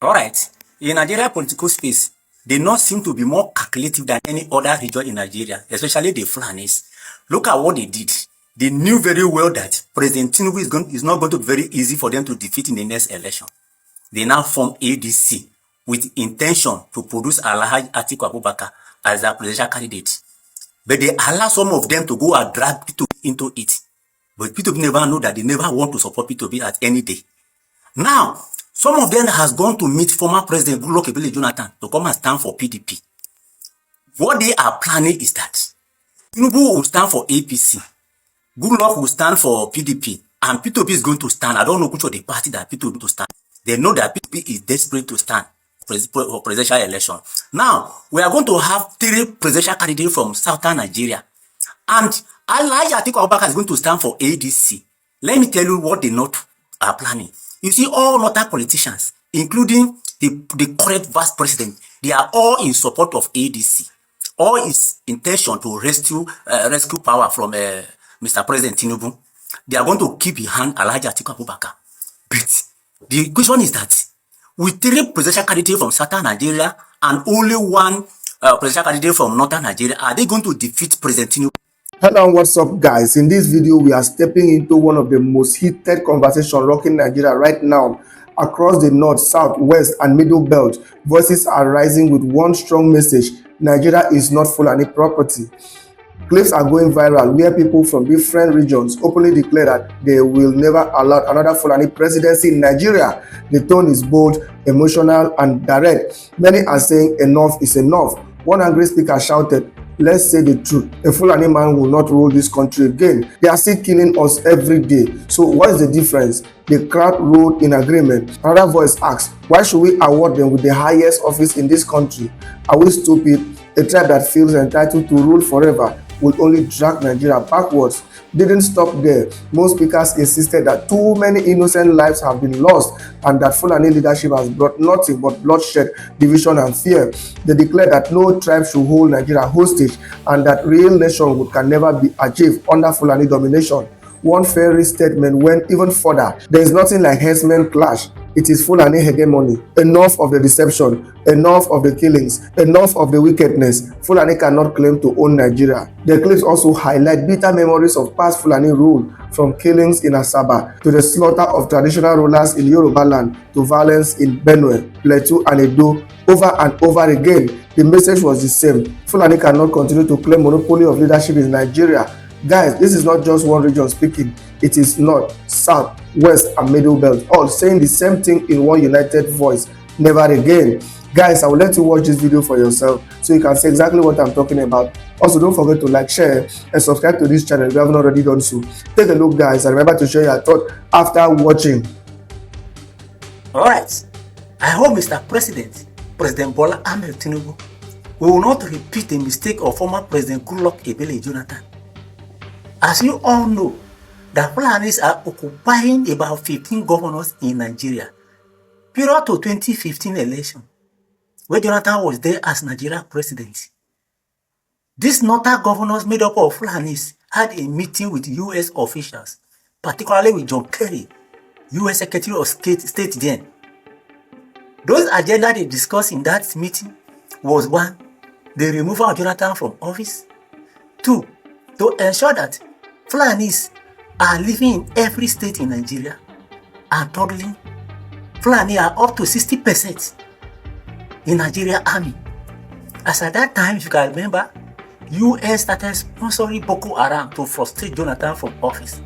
All right. In Nigeria political space, they not seem to be more calculative than any other region in Nigeria, especially the Fulanis. Look at what they did. They knew very well that President Tinubu is not going to be very easy for them to defeat in the next election. They now form ADC with intention to produce Alhaji Atiku Abubakar as their presidential candidate. But they allow some of them to go and drag P2B into it. But P2B never know that they never want to support P2B at any day. Now, some of them has gone to meet former President Goodluck Ebele Jonathan to come and stand for PDP. What they are planning is that Tinubu will stand for APC, Goodluck will stand for PDP, and P2B is going to stand. I don't know which of the party that P2B to stand. They know that P2B is desperate to stand for presidential election. Now, we are going to have 3 presidential candidates from southern Nigeria. And Alhaji Atiku Abubakar is going to stand for ADC. Let me tell you what they not are planning. You see, all northern politicians, including the current vice president, they are all in support of ADC. All is intention to rescue power from Mr. President Tinubu. They are going to keep behind Alhaji Atiku Abubakar. But the question is that with 3 presidential candidates from southern Nigeria and only 1 presidential candidate from northern Nigeria, are they going to defeat President Tinubu? Hello and what's up, guys? In this video we are stepping into one of the most heated conversations rocking Nigeria right now. Across the north, south, west and middle belt, voices are rising with one strong message: Nigeria is not Fulani property. Clips are going viral where people from different regions openly declare that they will never allow another Fulani presidency in Nigeria. The tone is bold, emotional and direct. Many are saying enough is enough. One angry speaker shouted, "Let's say the truth. A Fulani man will not rule this country again. They are still killing us every day. So what is the difference?" The crowd roared in agreement. Another voice asked, "Why should we award them with the highest office in this country? Are we stupid? A tribe that feels entitled to rule forever will only drag Nigeria backwards." Didn't stop there. Most speakers insisted that too many innocent lives have been lost and that Fulani leadership has brought nothing but bloodshed, division and fear. They declared that no tribe should hold Nigeria hostage and that real nationhood can never be achieved under Fulani domination. One fairy statement went even further. There is nothing like herdsmen clash. It is Fulani hegemony. Enough of the deception, enough of the killings, enough of the wickedness. Fulani cannot claim to own Nigeria. The clips also highlight bitter memories of past Fulani rule, from killings in Asaba to the slaughter of traditional rulers in Yoruba land to violence in Benue, Plateau and Edo. Over and over again, the message was the same: Fulani cannot continue to claim monopoly of leadership in Nigeria. Guys, this is not just one region speaking. It is north, south, west and middle belt, all saying the same thing in one united voice: never again. Guys, I will let you watch this video for yourself so you can see exactly what I'm talking about. Also, don't forget to like, share and subscribe to this channel if you haven't already done so. Take a look, guys, and remember to share your thoughts after watching. All right. I hope President Bola Ahmed Tinubu, will not repeat the mistake of former President Goodluck Ebele Jonathan. As you all know, the Fulanis are occupying about 15 governors in Nigeria prior to 2015 election, where Jonathan was there as Nigeria president. These northern governors made up of Fulanis had a meeting with US officials, particularly with John Kerry, US Secretary of State then. Those agendas they discussed in that meeting was 1, the removal of Jonathan from office; 2, to ensure that Fulanis are living in every state in Nigeria; and thirdly, Fulani are up to 60% in Nigeria army. As at that time, if you can remember, US started sponsoring Boko Haram to frustrate Jonathan from office.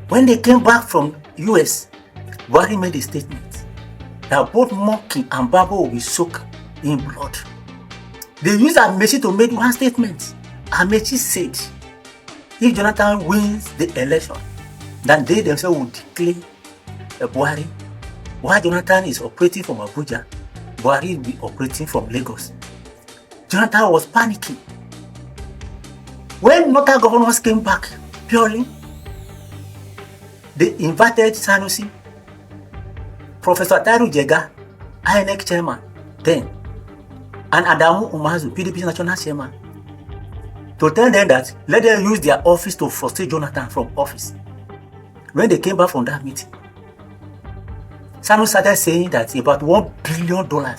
When they came back from US, Buhari made a statement that both Monkey and Babo will be soaked in blood. They used Amechi to make one statement. Amechi said, if Jonathan wins the election, then they themselves will declare Buhari. While Jonathan is operating from Abuja, Buhari will be operating from Lagos. Jonathan was panicking. When northern governors came back purely, they invited Sanusi, Professor Taru Jega, INEC chairman then, and Adamu Umazu, PDP national chairman, to tell them that let them use their office to frustrate Jonathan from office. When they came back from that meeting, Sanu started saying that about $1 billion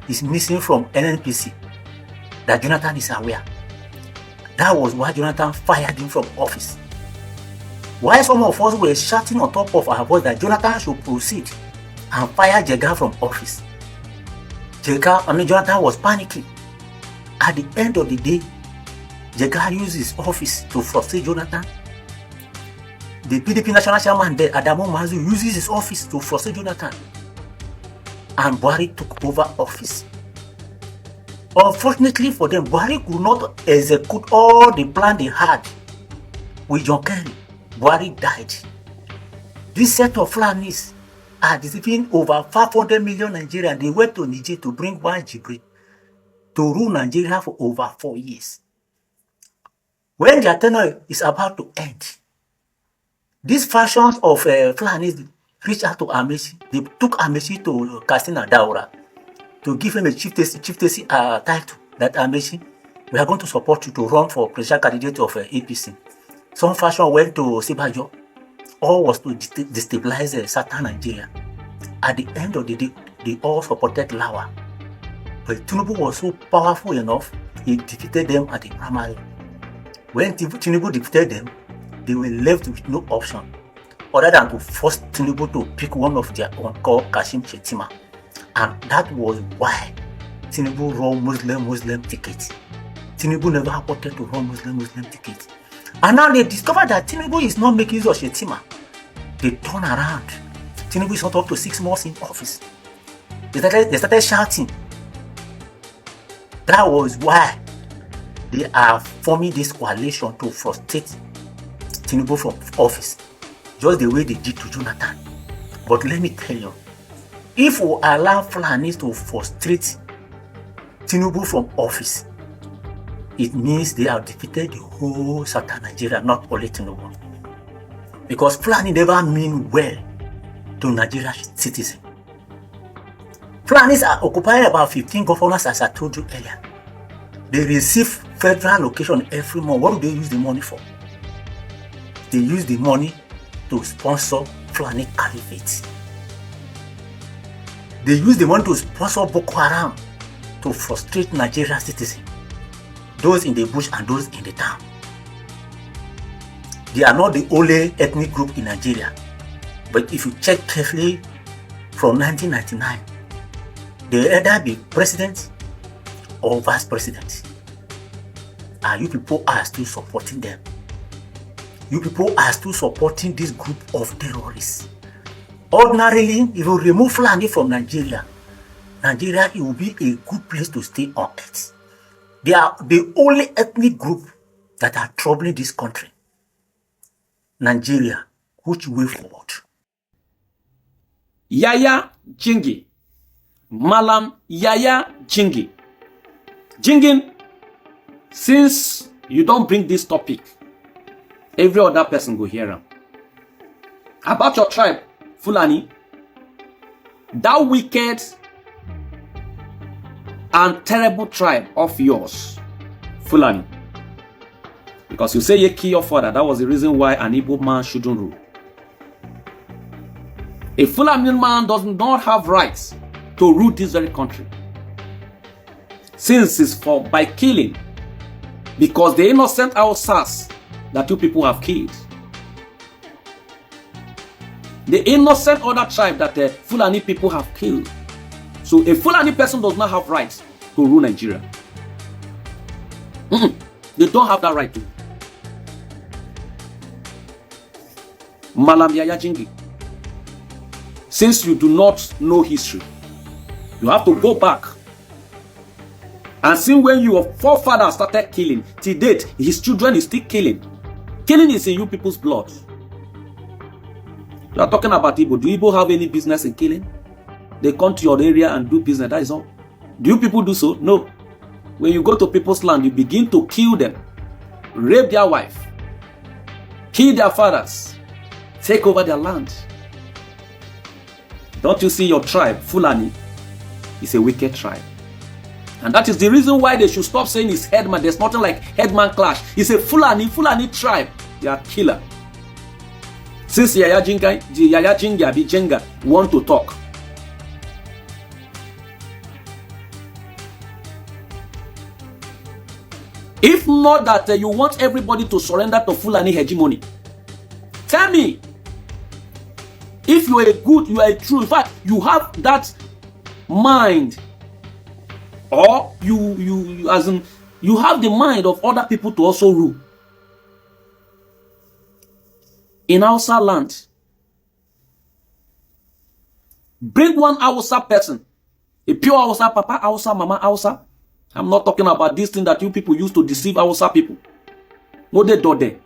is missing from NNPC, that Jonathan is aware. That was why Jonathan fired him from office. Why some of us were shouting on top of our voice that Jonathan should proceed and fire Jega from office. Jonathan was panicking. At the end of the day, Jega used his office to frustrate Jonathan. The PDP national chairman there, Adamu Mazu, uses his office to frustrate Jonathan. And Buhari took over office. Unfortunately for them, Buhari could not execute all the plan they had with John Kerry. Buhari died. This set of Fulanis are deceiving over 500 million Nigerians. They went to Niger to bring one Jibril to rule Nigeria for over 4 years. When their tenure is about to end, these factions of Fulanis reached out to Amechi. They took Amechi to Katsina Daura to give him a chieftaincy title. That Amechi, we are going to support you to run for presidential candidate of APC. Some faction went to Sibajo. All was to destabilize Southern Nigeria. At the end of the day, they all supported Lawa. But Tinubu was so powerful enough, he defeated them at the primary. When Tinubu defeated them, they were left with no option other than to force Tinubu to pick one of their own called Kashim Shettima. And that was why Tinubu ran Muslim ticket. Tinubu never wanted to run Muslim ticket. And now they discovered that Tinubu is not making use of Shettima. They turn around. Tinubu is not up to 6 months in office. They started shouting. That was why they are forming this coalition to frustrate Tinubu from office, just the way they did to Jonathan. But let me tell you, if we allow Fulanis to frustrate Tinubu from office, it means they have defeated the whole Southern Nigeria, not only Tinubu. Because Fulani never mean well to Nigerian citizens. Fulanis are occupying about 15 governors, as I told you earlier. They receive federal allocation every month. What do they use the money for? They use the money to sponsor Fulani Caliphate. They use the money to sponsor Boko Haram to frustrate Nigerian citizens, those in the bush and those in the town. They are not the only ethnic group in Nigeria. But if you check carefully from 1999, they either be president or vice president. And you people are still supporting them. You people are still supporting this group of terrorists. Ordinarily, if you remove Fulani from Nigeria, Nigeria it will be a good place to stay on earth. They are the only ethnic group that are troubling this country. Nigeria, which way forward? Yaya Jingi. Malam Yaya Jingi. Jingin, since you don't bring this topic, every other person go hear him. About your tribe, Fulani, that wicked and terrible tribe of yours, Fulani. Because you say you kill your father, that was the reason why an Igbo man shouldn't rule. A Fulani man does not have rights to rule this very country. Since it's for by killing, because the innocent Hausas that you people have killed, the innocent other tribe that the Fulani people have killed. So a Fulani person does not have rights to rule Nigeria. They don't have that right to. Malam Yaya Jingi, since you do not know history, you have to go back and see when your forefathers started killing. Till date, his children is still killing. Killing is in you people's blood. You are talking about Igbo. Do Igbo have any business in killing? They come to your area and do business. That is all. Do you people do so? No. When you go to people's land, you begin to kill them, rape their wife, kill their fathers, take over their land. Don't you see your tribe, Fulani, is a wicked tribe? And that is the reason why they should stop saying it's headman. There's nothing like headman clash. It's a Fulani tribe. They are killer. Since Yaya Jenga want to talk, if not that you want everybody to surrender to Fulani hegemony, tell me if you are a true, in fact, you have that mind, or you as in you have the mind of other people to also rule in Hausa land. Bring one Hausa person, a pure Hausa papa, Hausa mama, Hausa. I'm not talking about this thing that you people use to deceive Hausa people. No, they do they.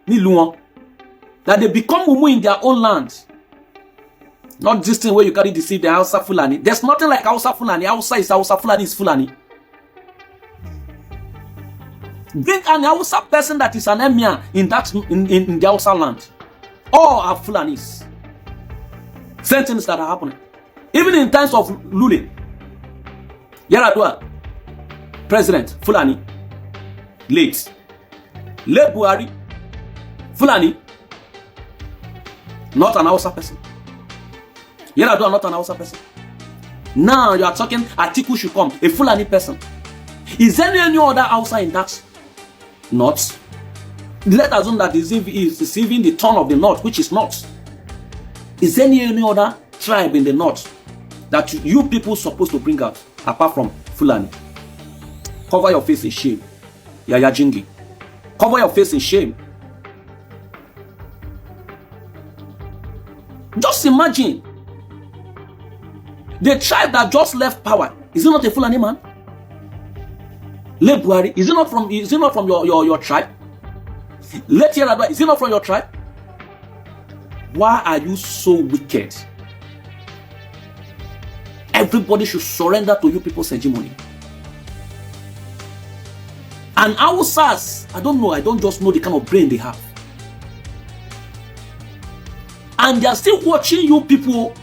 Ni luan. That they become mumu in their own land. Not this thing where you carry deceive the Hausa Fulani. There's nothing like Hausa Fulani. Hausa is Hausa, Fulani is Fulani. Bring an Hausa person that is an emir in the Hausa land. All are Fulanis. Same things that are happening. Even in times of Lule, Yaradua, President Fulani, late Buhari, Fulani, not an Hausa person. Yaradua, not an Hausa person. Now you are talking Atiku should come, a Fulani person. Is there any other Hausa in that? Not. Let us assume that is receiving the turn of the north, which is not. Is there any other tribe in the north that you people supposed to bring out apart from Fulani? Cover your face in shame, Yaya Jingi. Cover your face in shame. Just imagine the tribe that just left power. Is it not a Fulani man? Le Buhari, is it not from your tribe? Let Yaradua, is it not from your tribe? Why are you so wicked? Everybody should surrender to you people's hegemony. And Hausas, I don't just know the kind of brain they have. And they are still watching you people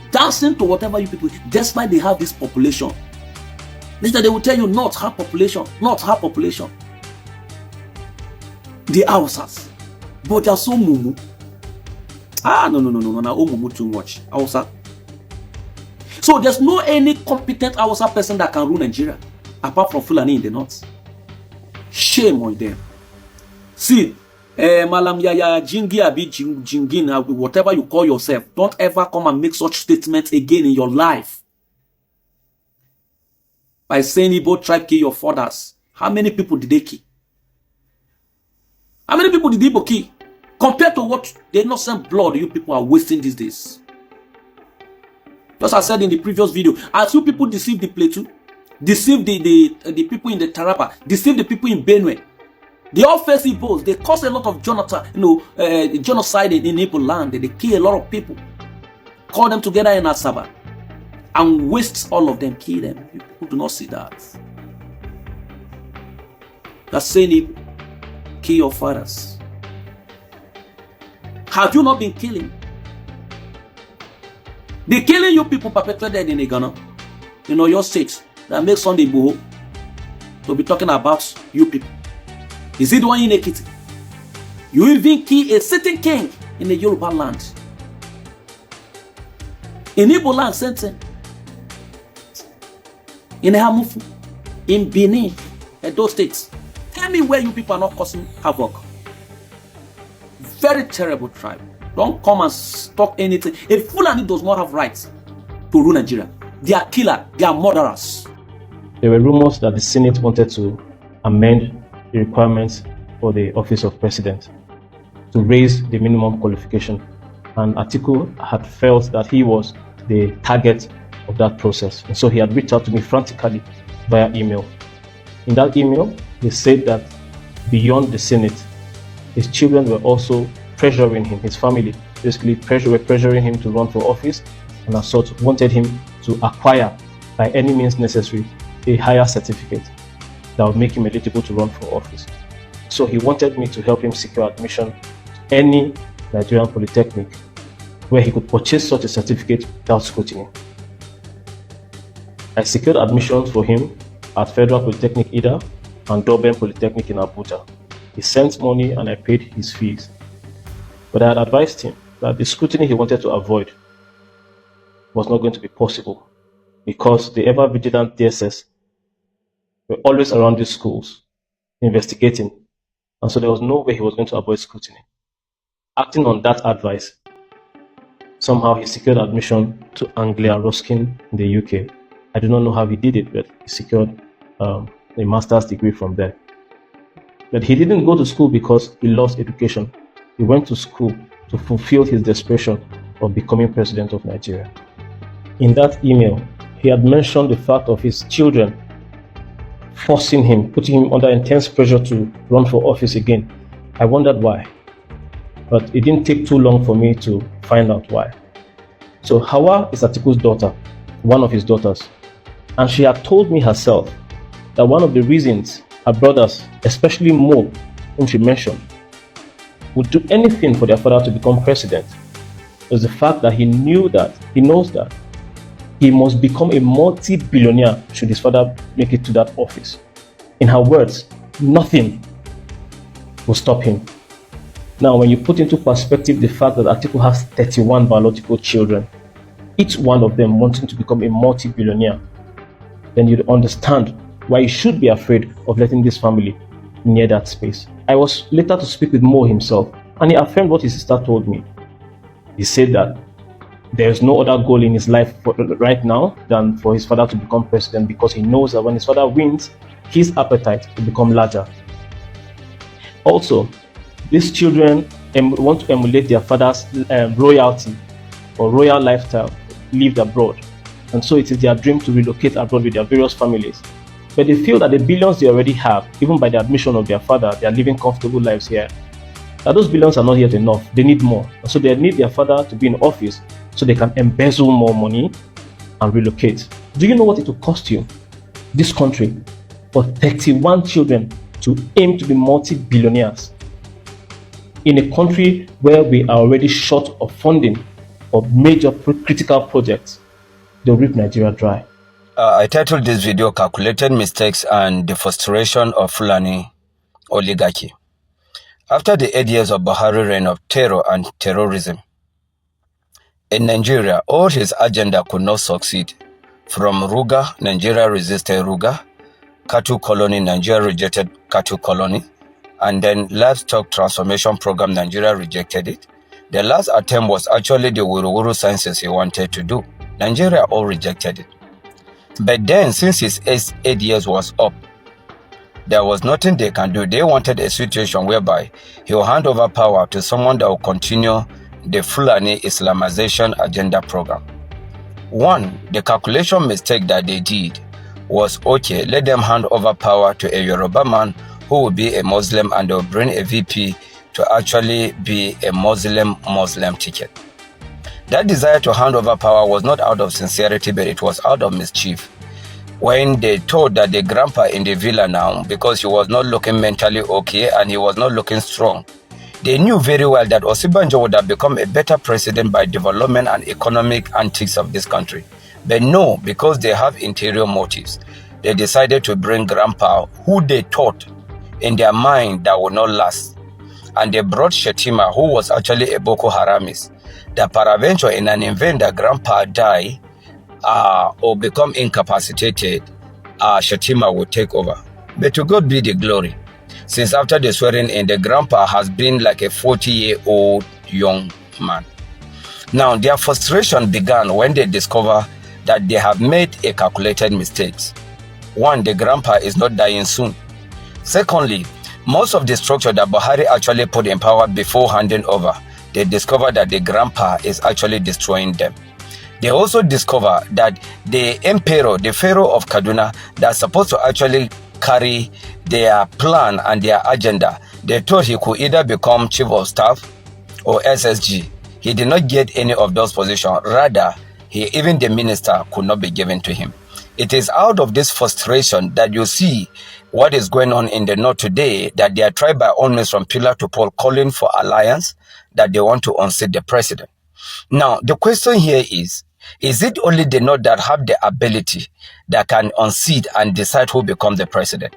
dancing to whatever you people, despite they have this population. Later they will tell you not half population, not half population. The Hausas. But they are so mumu. No, mumu too much. Hausa. So there's no any competent Hausa person that can rule Nigeria apart from Fulani in the north. Shame on them. See, Malam Yaya Jingi Abi Jingin, whatever you call yourself, don't ever come and make such statements again in your life. By saying Igbo tribe kill your fathers, how many people did they kill? How many people did Igbo kill? Compared to what the innocent blood you people are wasting these days. Just as I said in the previous video, as you people deceive the Plateau, deceive the people in the Taraba, deceive the people in Benue, they all face Igbos. They cause a lot of genocide in Igbo land. They kill a lot of people, call them together in Asaba, and waste all of them, kill them. People do not see that. That's saying kill your fathers. Have you not been killing? The killing you people perpetrated in Ghana, in your state, that makes Sunday Igboho to be talking about you people. Is it the one in Ekiti? You even kill a sitting king in the Yoruba land. In Igbo land, same thing. In Hamufu, in Benin, and those states. Tell me where you people are not causing havoc. Very terrible tribe. Don't come and talk anything. A Fulani does not have rights to rule Nigeria. They are killers. They are murderers. There were rumors that the Senate wanted to amend the requirements for the office of president to raise the minimum qualification. And Atiku had felt that he was the target of that process. And so he had reached out to me frantically via email. In that email, he said that beyond the Senate, his children were also pressuring him, his family basically were pressuring him to run for office, and as such wanted him to acquire by any means necessary a higher certificate that would make him eligible to run for office. So he wanted me to help him secure admission to any Nigerian polytechnic where he could purchase such a certificate without scrutiny. I secured admissions for him at Federal Polytechnic Ida and Durban Polytechnic in Abuja. He sent money and I paid his fees. But I had advised him that the scrutiny he wanted to avoid was not going to be possible because the ever vigilant DSS were always around these schools investigating, and so there was no way he was going to avoid scrutiny. Acting on that advice, somehow he secured admission to Anglia Ruskin in the UK. I do not know how he did it, but he secured a master's degree from there. But he didn't go to school because he loves education. He went to school to fulfill his desperation of becoming president of Nigeria. In that email, he had mentioned the fact of his children forcing him, putting him under intense pressure to run for office again. I wondered why, but it didn't take too long for me to find out why. So Hawa is Atiku's daughter, one of his daughters, and she had told me herself that one of the reasons her brothers, especially Mo, whom she mentioned, would do anything for their father to become president was the fact that he knows that he must become a multi-billionaire should his father make it to that office. In her words, nothing will stop him. Now, when you put into perspective the fact that Atiku has 31 biological children, each one of them wanting to become a multi-billionaire, then you'd understand why he should be afraid of letting this family near that space. I was later to speak with Mo himself, and he affirmed what his sister told me. He said that there's no other goal in his life right now than for his father to become president, because he knows that when his father wins, his appetite will become larger. Also, these children want to emulate their father's royalty or royal lifestyle lived abroad, and so it is their dream to relocate abroad with their various families. But they feel that the billions they already have, even by the admission of their father, they are living comfortable lives here. That those billions are not yet enough. They need more. And so they need their father to be in office so they can embezzle more money and relocate. Do you know what it will cost you, this country, for 31 children to aim to be multi-billionaires in a country where we are already short of funding of major critical projects? They'll rip Nigeria dry. I titled this video Calculated Mistakes and the Frustration of Fulani Oligarchy. After the 8 years of Buhari reign of terror and terrorism in Nigeria, all his agenda could not succeed. From Ruga, Nigeria resisted Ruga, cattle colony, Nigeria rejected cattle colony, and then livestock transformation program, Nigeria rejected it. The last attempt was actually the Wuru sciences he wanted to do. Nigeria all rejected it. But then, since his 8 years was up, there was nothing they can do. They wanted a situation whereby he will hand over power to someone that will continue the Fulani Islamization agenda program. One, the calculation mistake that they did was, okay, let them hand over power to a Yoruba man who will be a Muslim, and they'll bring a VP to actually be a Muslim ticket. That desire to hand over power was not out of sincerity, but it was out of mischief. When they told that the grandpa in the villa now, because he was not looking mentally okay and he was not looking strong, they knew very well that Osibanjo would have become a better president by development and economic antics of this country. But no, because they have interior motives, they decided to bring grandpa, who they thought in their mind that would not last. And they brought Shetima, who was actually a Boko Haramist, that peradventure in an event that grandpa die or become incapacitated, Shetima would take over. But to God be the glory. Since after the swearing in, the grandpa has been like a 40-year-old young man. Now, their frustration began when they discover that they have made a calculated mistakes. One, the grandpa is not dying soon. Secondly, most of the structure that Buhari actually put in power before handing over, they discovered that the grandpa is actually destroying them. They also discover that the emperor, the pharaoh of Kaduna, that's supposed to actually carry their plan and their agenda, they thought he could either become chief of staff or SSG. He did not get any of those positions. Rather, even the minister could not be given to him. It is out of this frustration that you see what is going on in the north today, that they are tried by all means from pillar to pole calling for alliance, that they want to unseat the president. Now, the question here is it only the north that have the ability that can unseat and decide who becomes the president?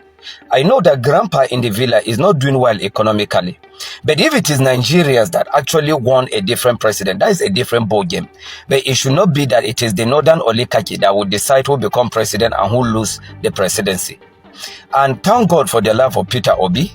I know that grandpa in the villa is not doing well economically. But if it is Nigerians that actually want a different president, that is a different ballgame. But it should not be that it is the northern oligarchy that will decide who become president and who lose the presidency. And thank God for the love of Peter Obi,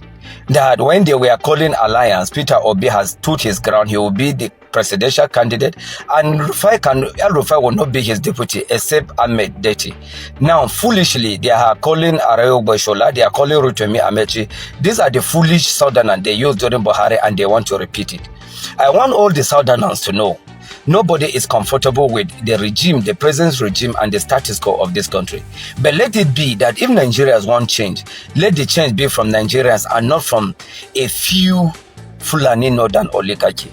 that when they were calling alliance, Peter Obi has stood his ground. He will be the presidential candidate, and El-Rufai will not be his deputy except Ahmed Deti. Now, foolishly, they are calling Arayo Boshola, they are calling Rotimi Amechi. These are the foolish Southerners they used during Buhari, and they want to repeat it. I want all the Southerners to know nobody is comfortable with the regime, the present regime, and the status quo of this country. But let it be that if Nigerians want change, let the change be from Nigerians and not from a few Fulani northern oligarchy.